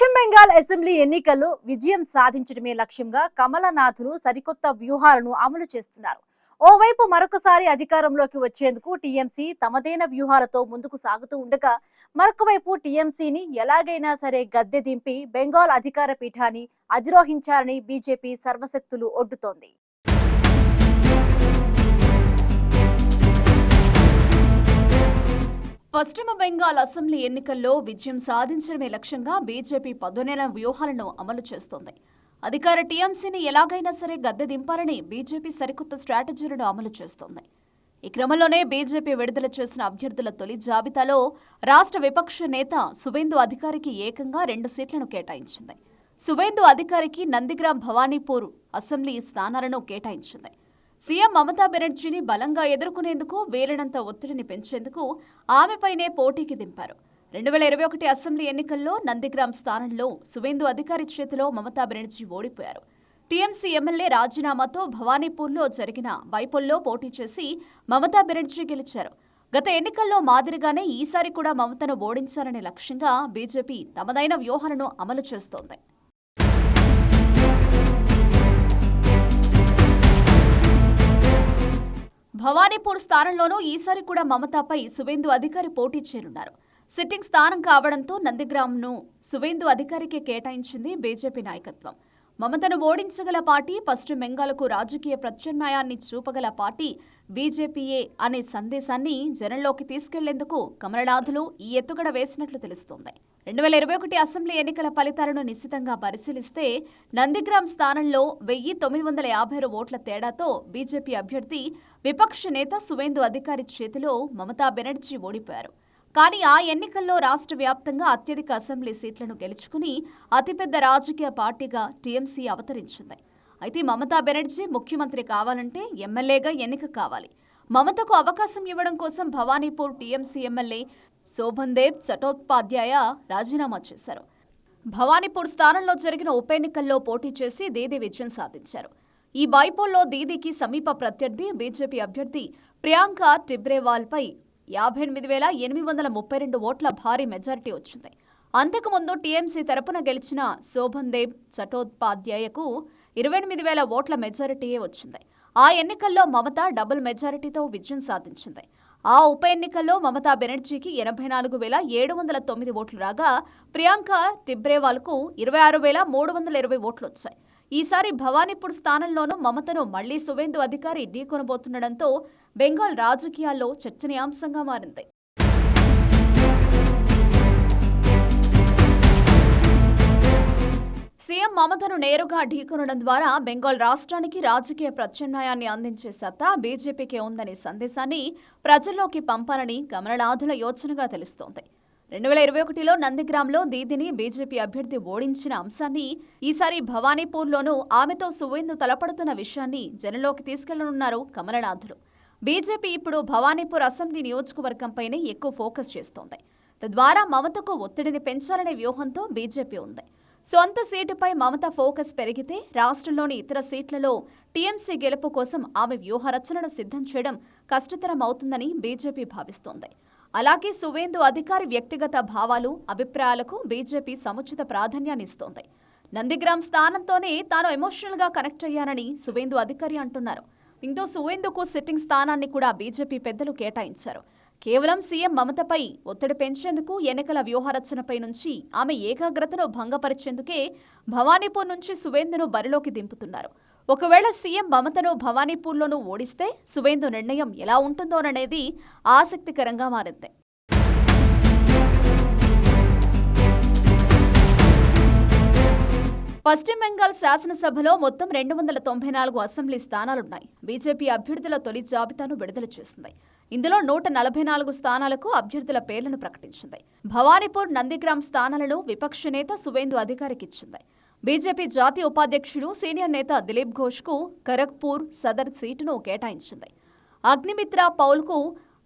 పశ్చిమ బెంగాల్ అసెంబ్లీ ఎన్నికల్లో విజయం సాధించడమే లక్ష్యంగా కమలనాథులు సరికొత్త వ్యూహాలను అమలు చేస్తున్నారు. ఓవైపు మరొకసారి అధికారంలోకి వచ్చేందుకు టీఎంసీ తమదైన వ్యూహాలతో ముందుకు సాగుతూ ఉండగా, మరొక వైపు టీఎంసీని ఎలాగైనా సరే గద్దె దింపి బెంగాల్ అధికార పీఠాన్ని అధిరోహించాలని బీజేపీ సర్వశక్తులు ఒడ్డుతోంది. పశ్చిమ బెంగాల్ అసెంబ్లీ ఎన్నికల్లో విజయం సాధించడమే లక్ష్యంగా బీజేపీ పదునైన వ్యూహాలను అమలు చేస్తోంది. అధికార టీఎంసీని ఎలాగైనా సరే గద్దె దింపాలని బీజేపీ సరికొత్త స్ట్రాటజీలను అమలు చేస్తోంది. ఈ క్రమంలోనే బీజేపీ విడుదల చేసిన అభ్యర్థుల తొలి జాబితాలో రాష్ట్ర విపక్ష నేత సువేందు అధికారికి ఏకంగా 2 సీట్లను కేటాయించింది. సువేందు అధికారికి నందిగ్రామ్ భవానీపూర్ అసెంబ్లీ స్థానాలను కేటాయించింది. సీఎం మమతా బెనర్జీని బలంగా ఎదుర్కొనేందుకు వీలైనంత ఒత్తిడిని పెంచేందుకు ఆమెపైనే పోటీకి దింపారు. 2021 అసెంబ్లీ ఎన్నికల్లో నందిగ్రామ్ స్థానంలో సువేందు అధికారి చేతిలో మమతా బెనర్జీ ఓడిపోయారు. టీఎంసీ ఎమ్మెల్యే రాజీనామాతో భవానీపూర్లో జరిగిన బైపోల్లో పోటీ చేసి మమతా బెనర్జీ గెలిచారు. గత ఎన్నికల్లో మాదిరిగానే ఈసారి కూడా మమతను ఓడించాలనే లక్ష్యంగా బీజేపీ తమదైన వ్యూహాలను అమలు చేస్తోంది. భవానీపూర్ స్థానంలోనూ ఈసారి కూడా మమతాపై సువేందు అధికారి పోటీ చేయనున్నారు. సిట్టింగ్ స్థానం కావడంతో నందిగ్రామ్ను సువేందు అధికారికి కేటాయించింది బీజేపీ నాయకత్వం. మమతను ఓడించగల పార్టీ, పశ్చిమ బెంగాల్కు రాజకీయ ప్రత్యామ్నాయాన్ని చూపగల పార్టీ బీజేపీయే అనే సందేశాన్ని జనంలోకి తీసుకెళ్లేందుకు కమలనాథులు ఈ ఎత్తుగడ వేసినట్లు తెలుస్తోంది. 2021 అసెంబ్లీ ఎన్నికల ఫలితాలను నిశితంగా పరిశీలిస్తే నందిగ్రామ్ స్థానంలో 1956 ఓట్ల తేడాతో బీజేపీ అభ్యర్థి విపక్ష నేత సువేందు అధికారి చేతిలో మమతా బెనర్జీ ఓడిపోయారు. కానీ ఆ ఎన్నికల్లో రాష్ట్ర వ్యాప్తంగా అత్యధిక అసెంబ్లీ సీట్లను గెలుచుకుని అతిపెద్ద రాజకీయ పార్టీగా టీఎంసీ అవతరించింది. అయితే మమతా బెనర్జీ ముఖ్యమంత్రి కావాలంటే ఎమ్మెల్యేగా ఎన్నిక కావాలి. మమతకు అవకాశం ఇవ్వడం కోసం భవానీపూర్ టీఎంసీ ఎమ్మెల్యే శోభన్దేవ్ చటోపాధ్యాయ రాజీనామా చేశారు. భవానీపూర్ స్థానంలో జరిగిన ఉప ఎన్నికల్లో పోటీ చేసి దీదీ విజయం సాధించారు. ఈ బైపోల్లో దీదీకి సమీప ప్రత్యర్థి బీజేపీ అభ్యర్థి ప్రియాంక టిబ్రేవాల్పై 58,832 ఓట్ల భారీ మెజారిటీ వచ్చింది. అంతకుముందు టీఎంసీ తరపున గెలిచిన శోభన్దేవ్ చటోపాధ్యాయకు 28,000 ఓట్ల మెజారిటీయే వచ్చింది. ఆ ఎన్నికల్లో మమత డబుల్ మెజారిటీతో విజయం సాధించింది. ఆ ఉప ఎన్నికల్లో మమతా బెనర్జీకి 84,709 ఓట్లు రాగా ప్రియాంక టిబ్రేవాల్కు 26,320 ఓట్లు వచ్చాయి. ఈసారి భవానీపూర్ స్థానంలోనూ మమతను మళ్లీ సువేందు అధికారి ఢీకొనబోతుండటంతో బెంగాల్ రాజకీయాల్లో చర్చనీయాంశంగా మారింది. సీఎం మమతను నేరుగా ఢీకొనడం ద్వారా బెంగాల్ రాష్ట్రానికి రాజకీయ ప్రత్యామ్నాయాన్ని అందించే సత్తా బీజేపీకే ఉందనే సందేశాన్ని ప్రజల్లోకి పంపాలని కమలనాథుల యోచనగా తెలుస్తోంది. 2021లో నందిగ్రామ్లో దీదీని బీజేపీ అభ్యర్థి ఓడించిన అంశాన్ని ఈసారి భవానీపూర్లోనూ ఆమెతో సువేందు తలపడుతున్న విషయాన్ని జనంలోకి తీసుకెళ్లనున్నారు కమలనాథులు. బీజేపీ ఇప్పుడు భవానీపూర్ అసెంబ్లీ నియోజకవర్గంపైనే ఎక్కువ ఫోకస్ చేస్తోంది. తద్వారా మమతకు ఒత్తిడిని పెంచాలనే వ్యూహంతో బీజేపీ ఉంది. సొంత సీటుపై మమత ఫోకస్ పెరిగితే రాష్ట్రంలోని ఇతర సీట్లలో టీఎంసీ గెలుపు కోసం ఆమె వ్యూహరచనను సిద్ధం చేయడం కష్టతరం అవుతుందని బీజేపీ భావిస్తోంది. అలాగే సువేందు అధికారి వ్యక్తిగత భావాలు, అభిప్రాయాలకు బీజేపీ సముచిత ప్రాధాన్యాన్నిస్తోంది. నందిగ్రామ్ స్థానంతోనే తాను ఎమోషనల్గా కనెక్ట్ అయ్యానని సువేందు అధికారి అంటున్నారు. దీంతో సువేందుకు సిట్టింగ్ స్థానాన్ని కూడా బీజేపీ పెద్దలు కేటాయించారు. కేవలం సీఎం మమతపై ఒత్తిడి పెంచేందుకు, ఎన్నికల వ్యూహరచనపై నుంచి ఆమె ఏకాగ్రతను భంగపరిచేందుకే భవానీపూర్ నుంచి సువేందును బరిలోకి దింపుతున్నారు. ఒకవేళ సీఎం మమతను భవానీపూర్లోనూ ఓడిస్తే సువేందు నిర్ణయం ఎలా ఉంటుందోననేది ఆసక్తికరంగా మారింది. పశ్చిమ బెంగాల్ శాసనసభలో మొత్తం 294 అసెంబ్లీ స్థానాలున్నాయి. బీజేపీ అభ్యర్థుల తొలి జాబితాను విడుదల చేసింది. ఇందులో 144 స్థానాలకు అభ్యర్థుల పేర్లను ప్రకటించింది. భవానీపూర్, నందిగ్రామ్ స్థానాలను విపక్ష నేత సువేందు అధికారికిచ్చింది. బీజేపీ జాతీయ ఉపాధ్యక్షుడు, సీనియర్ నేత దిలీప్ ఘోష్కు ఖరగ్పూర్ సదర్ సీటును కేటాయించింది. అగ్నిమిత్ర పౌల్కు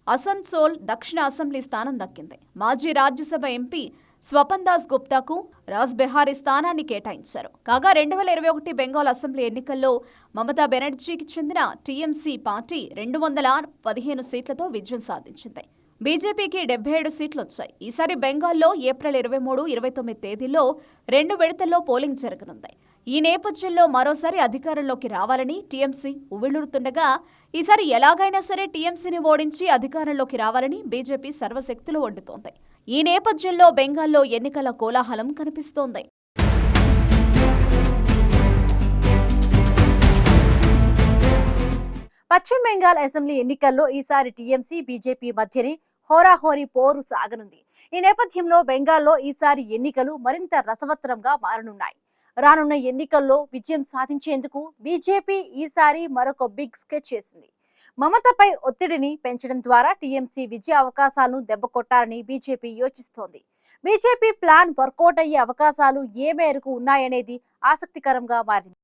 అసన్సోల్ దక్షిణ అసెంబ్లీ స్థానం దక్కింది. మాజీ రాజ్యసభ ఎంపీ స్వపన్ దాస్ గుప్తాకు రాజ్బెహారీ స్థానాన్ని కేటాయించారు. కాగా 2021 బెంగాల్ అసెంబ్లీ ఎన్నికల్లో మమతా బెనర్జీకి చెందిన టీఎంసీ పార్టీ 215 సీట్లతో విజయం సాధించింది. బీజేపీకి 77 సీట్లు వచ్చాయి. ఈసారి బెంగాల్లో ఏప్రిల్ 23, 29 తేదీల్లో 2 విడతల్లో పోలింగ్ జరగనుంది. ఈ నేపథ్యంలో మరోసారి అధికారంలోకి రావాలని టీఎంసీ ఉవ్విళ్లూరుతుండగా, ఈసారి ఎలాగైనా సరే టీఎంసీని ఓడించి అధికారంలోకి రావాలని బీజేపీ సర్వశక్తులు ఒడ్డుతోంది. ఈ నేపథ్యంలో బెంగాల్లో ఎన్నికల కోలాహలం కనిపిస్తోంది. పశ్చిమ బెంగాల్ అసెంబ్లీ ఎన్నికల్లో ఈసారి టీఎంసీ బీజేపీ మధ్యనే హోరాహోరీ పోరు సాగనుంది. ఈ నేపథ్యంలో బెంగాల్లో ఈసారి ఎన్నికలు మరింత రసవత్తరంగా మారనున్నాయి. రానున్న ఎన్నికల్లో విజయం సాధించేందుకు బీజేపీ ఈసారి మరొక బిగ్ స్కెచ్ చేసింది. మమతపై ఒత్తిడిని పెంచడం ద్వారా టీఎంసీ విజయ అవకాశాలను దెబ్బకొట్టాలని బీజేపీ యోచిస్తోంది. బీజేపీ ప్లాన్ వర్కౌట్ అయ్యే అవకాశాలు ఏ మేరకు ఉన్నాయనేది ఆసక్తికరంగా మారింది.